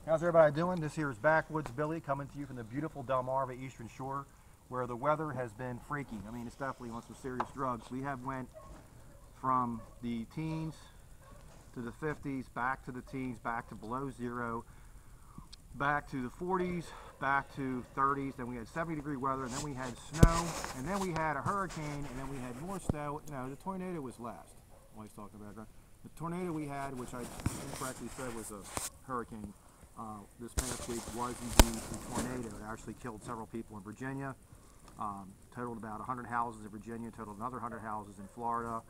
How's everybody doing? This here is Backwoods Billy coming to you from the beautiful Delmarva Eastern Shore, where the weather has been freaky. I mean, it's definitely on some serious drugs. We have went from the teens to the 50s, back to the teens, back to below zero, back to the 40s, back to 30s, then we had 70-degree weather, and then we had snow, and then we had a hurricane, and then we had more snow. No, the tornado was last. Always talking about the tornado we had, which I incorrectly said was a hurricane. This past week was indeed a tornado. It actually killed several people in Virginia, totaled about 100 houses in Virginia, totaled another 100 houses in Florida,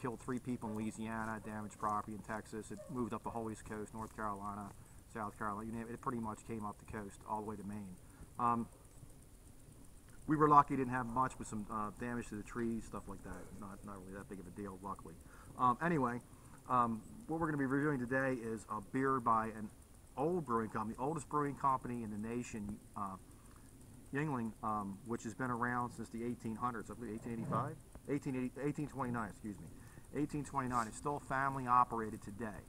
killed 3 people in Louisiana, damaged property in Texas. It moved up the whole East Coast, North Carolina, South Carolina, you name it. It pretty much came up the coast all the way to Maine. We were lucky, didn't have much, with some damage to the trees, stuff like that. Not really that big of a deal, luckily. Anyway, what we're going to be reviewing today is a beer by an old brewing company, the oldest brewing company in the nation, Yuengling, which has been around since the 1800s, I believe 1885? 1829, excuse me. 1829. It's still family operated today.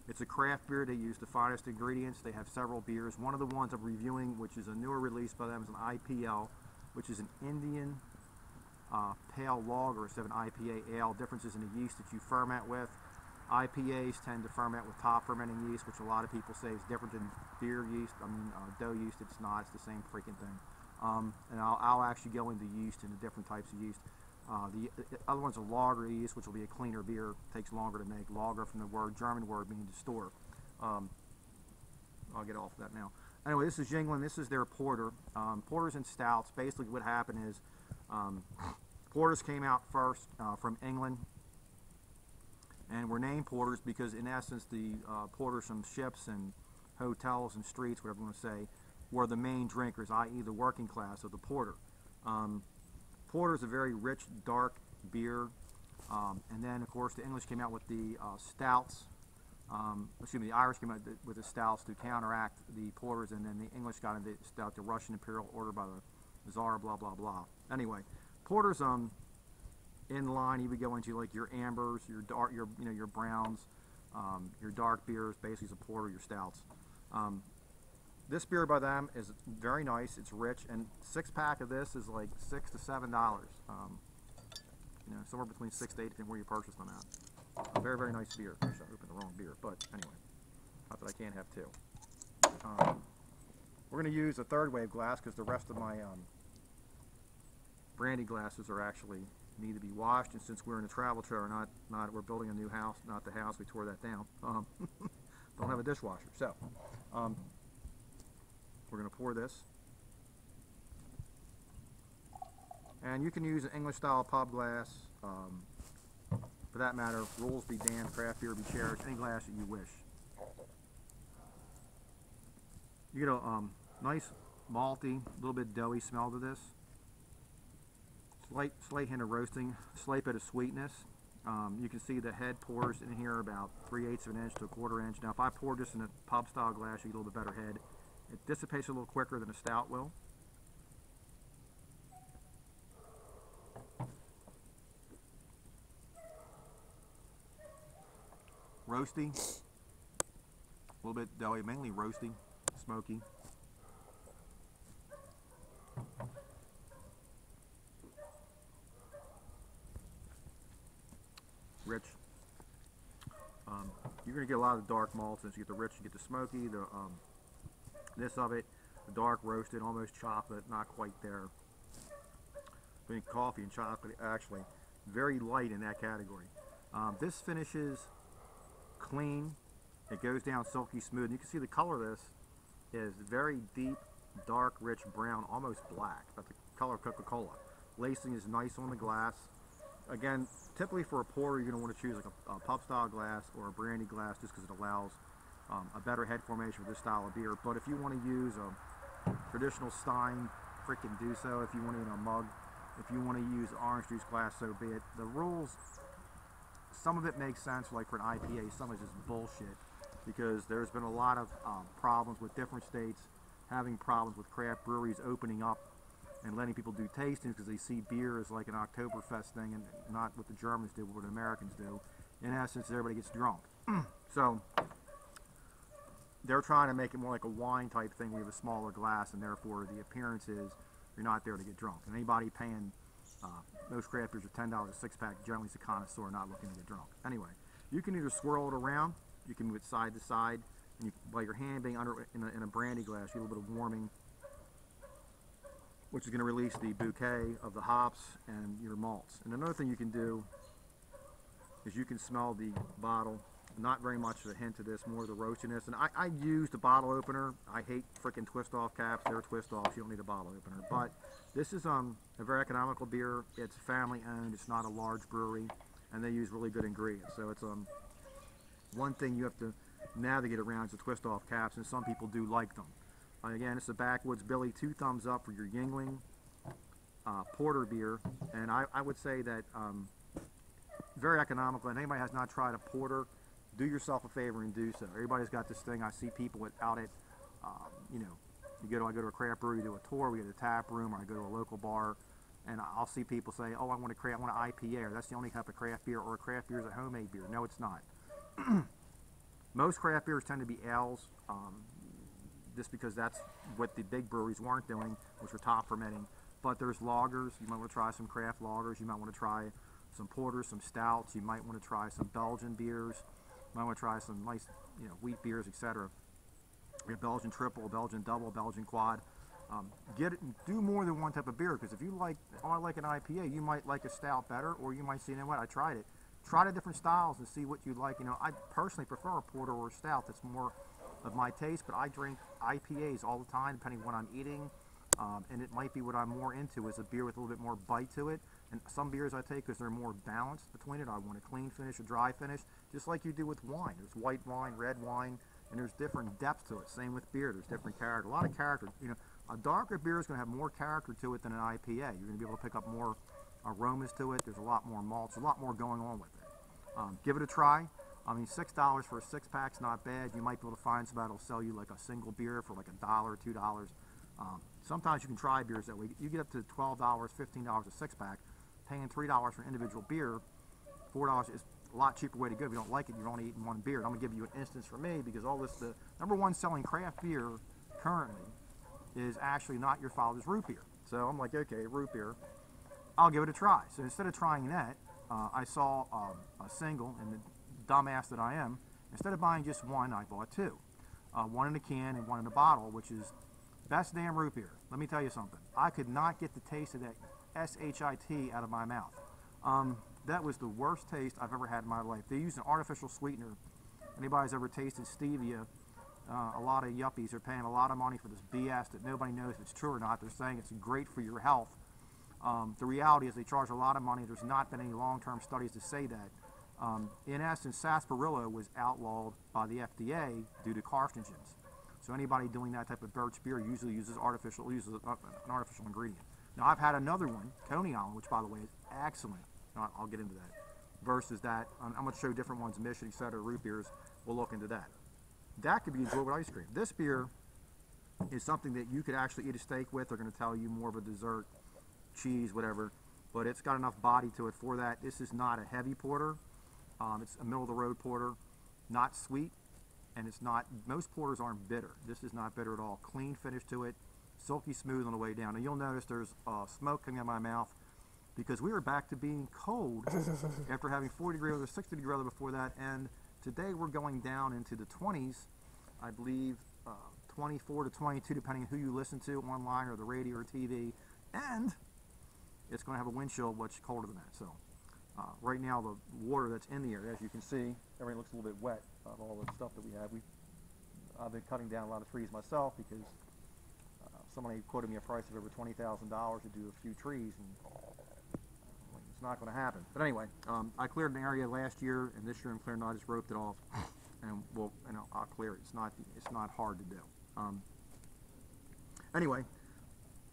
It's a craft beer. They use the finest ingredients. They have several beers. One of the ones I'm reviewing, which is a newer release by them, is an IPL, which is an Indian pale lager instead of an IPA ale. Differences in the yeast that you ferment with. IPAs tend to ferment with top fermenting yeast, which a lot of people say is different than beer yeast. I mean, dough yeast. It's not. It's the same freaking thing. And I'll actually go into yeast and the different types of yeast. The other one's a lager yeast, which will be a cleaner beer. Takes longer to make. Lager from the German word meaning to store. I'll get off of that now. Anyway, this is Yuengling. This is their porter. Porters and stouts. Basically, what happened is porters came out first from England, and were named porters because, in essence, the porters from ships and hotels and streets, whatever you want to say, were the main drinkers, i.e. the working class of the porter. Porter is a very rich, dark beer, and then, of course, the English came out with the stouts. Excuse me, the Irish came out with the stouts to counteract the porters, and then the English got into stout, the Russian imperial order by the Tsar, blah, blah, blah. Anyway, porters, in line, you would go into like your ambers, your dark, your browns, your dark beers, basically it's a porter, your stouts. This beer by them is very nice. It's rich, and 6-pack of this is like $6 to $7. Somewhere between 6 to 8, depending where you purchase them at. A very, very nice beer. I opened the wrong beer, but anyway, not that I can't have 2. We're going to use a 3rd wave glass because the rest of my brandy glasses are actually need to be washed, and since we're in a travel trailer, not we're building a new house, not the house, we tore that down. Don't have a dishwasher, so we're going to pour this, and you can use an English style pub glass. For that matter, rules be damned, craft beer be cherished, any glass that you wish. You get a nice malty, a little bit doughy smell to this. Slight hint of roasting, slight bit of sweetness. You can see the head pours in here about 3/8 of an inch to 1/4 inch. Now, if I poured this in a pub style glass, you get a little bit better head. It dissipates a little quicker than a stout will. Roasty, a little bit doughy, mainly roasty, smoky. Rich. You're going to get a lot of the dark malts. Since you get the rich, you get the smoky, the this of it, the dark roasted, almost chocolate, not quite there. Between coffee and chocolate, actually, very light in that category. This finishes clean. It goes down silky smooth. You can see the color of this is very deep, dark, rich brown, almost black, about the color of Coca-Cola. Lacing is nice on the glass. Again, typically for a porter, you're going to want to choose like a pub style glass or a brandy glass, just because it allows a better head formation for this style of beer. But if you want to use a traditional Stein, freaking do so. If you want it in a mug, if you want to use orange juice glass, so be it. The rules, some of it makes sense, like for an IPA, some is just bullshit, because there's been a lot of problems with different states having problems with craft breweries opening up and letting people do tastings because they see beer as like an Oktoberfest thing and not what the Germans do, but what the Americans do. In essence, everybody gets drunk. So they're trying to make it more like a wine type thing. We have a smaller glass, and therefore the appearance is you're not there to get drunk. And anybody paying most craft beers are $10 a six-pack generally is a connoisseur, not looking to get drunk. Anyway, you can either swirl it around, you can move it side to side, and you, by your hand being under in a brandy glass, you get a little bit of warming, which is going to release the bouquet of the hops and your malts. And another thing you can do is you can smell the bottle. Not very much of a hint of this, more of the roastiness. And I used a bottle opener. I hate freaking twist-off caps. They're twist-offs. You don't need a bottle opener. But this is a very economical beer. It's family-owned. It's not a large brewery, and they use really good ingredients. So it's one thing you have to navigate around is the twist-off caps, and some people do like them. Again, it's a Backwoods Billy. 2 thumbs up for your Yuengling porter beer, and I would say that very economical. And anybody has not tried a porter, do yourself a favor and do so. Everybody's got this thing. I see people without it. You know, I go to a craft brewery, do a tour, we go to a tap room, or I go to a local bar, and I'll see people say, "Oh, I want an IPA," or "That's the only type of craft beer," or "Craft beer is a homemade beer." No, it's not. Most craft beers tend to be ales, just because that's what the big breweries weren't doing, which were top fermenting. But there's lagers. You might want to try some craft lagers. You might want to try some porters, some stouts. You might want to try some Belgian beers. You might want to try some nice, wheat beers, etc. We have Belgian triple, Belgian double, Belgian quad. Do more than one type of beer, because if you like, oh, I like an IPA, you might like a stout better, or you might say, you know what, I tried it. Try the different styles and see what you like. I personally prefer a porter or a stout that's more of my taste, but I drink IPAs all the time, depending on what I'm eating. And it might be what I'm more into is a beer with a little bit more bite to it. And some beers I take because they're more balanced between it. I want a clean finish, a dry finish, just like you do with wine. There's white wine, red wine, and there's different depth to it. Same with beer. There's different character. A lot of character. A darker beer is going to have more character to it than an IPA. You're going to be able to pick up more aromas to it. There's a lot more malts, a lot more going on with it. Give it a try. I mean, $6 for a six-pack's not bad. You might be able to find somebody that'll sell you like a single beer for like $1, $2. Sometimes you can try beers that way. You get up to $12, $15 a six-pack. Paying $3 for an individual beer, $4 is a lot cheaper way to go. If you don't like it, you're only eating one beer. I'm going to give you an instance for me, because the #1 selling craft beer currently is actually Not Your Father's root beer. So I'm like, okay, root beer, I'll give it a try. So instead of trying that, I saw a single, and the dumbass that I am, instead of buying just one, I bought 2. One in a can and one in a bottle, which is best damn root beer. Let me tell you something. I could not get the taste of that S-H-I-T out of my mouth. That was the worst taste I've ever had in my life. They use an artificial sweetener. Anybody's ever tasted stevia, a lot of yuppies are paying a lot of money for this BS that nobody knows if it's true or not. They're saying it's great for your health. The reality is they charge a lot of money. There's not been any long-term studies to say that. In essence, sarsaparilla was outlawed by the FDA due to carcinogens. So anybody doing that type of birch beer usually uses an artificial ingredient. Now, I've had another one, Coney Island, which, by the way, is excellent. I'll get into that. Versus that, I'm going to show different ones, Mission, etc., root beers. We'll look into that. That could be enjoyed with ice cream. This beer is something that you could actually eat a steak with. They're going to tell you more of a dessert, cheese, whatever. But it's got enough body to it for that. This is not a heavy porter. It's a middle-of-the-road porter, not sweet, and it's not, most porters aren't bitter. This is not bitter at all. Clean finish to it. Silky smooth on the way down. And you'll notice there's smoke coming out of my mouth because we are back to being cold after having 40-degree weather, 60-degree weather before that. And today we're going down into the 20s, I believe 24 to 22, depending on who you listen to online or the radio or TV. And it's going to have a wind chill much colder than that. So right now the water that's in the air, as you can see, everything looks a little bit wet of all the stuff that we have. I've been cutting down a lot of trees myself because somebody quoted me a price of over $20,000 to do a few trees, and it's not going to happen. But anyway, I cleared an area last year, and this year I'm clearing. I just roped it off, and I'll clear it. It's not hard to do. Anyway,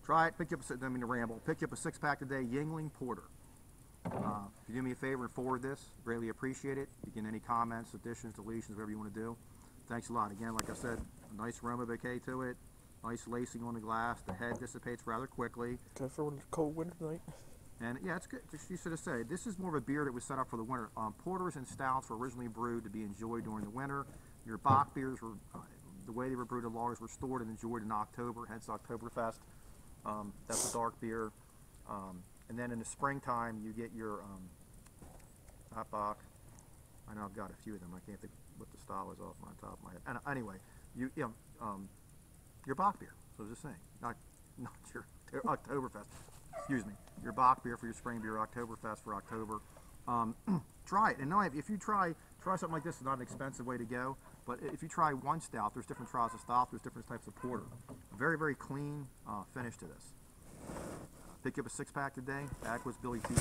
try it. Pick you up. I mean to ramble. Pick you up a 6-pack today, Yuengling Porter. If you do me a favor and forward this, greatly appreciate it. You can any comments, additions, deletions, whatever you want to do. Thanks a lot. Again, like I said, a nice aroma bouquet to it. Nice lacing on the glass. The head dissipates rather quickly. Okay, for a cold winter night. And yeah, it's good. You should have said this is more of a beer that was set up for the winter. Porters and stouts were originally brewed to be enjoyed during the winter. Your Bock beers were the way they were brewed, the lagers were stored and enjoyed in October, hence Oktoberfest. That's a dark beer. And then in the springtime, you get your hot bock. I know I've got a few of them. I can't think what the style is off my top of my head. And anyway, your bock beer. So I was just saying, not your Oktoberfest. Excuse me. Your bock beer for your spring beer, Oktoberfest for October. Try it, and no, if you try something like this, it's not an expensive way to go. But if you try one stout, there's different styles of stout, there's different types of porter. Very, very clean finish to this. Pick up a 6-pack today. Backwoods Billy 2.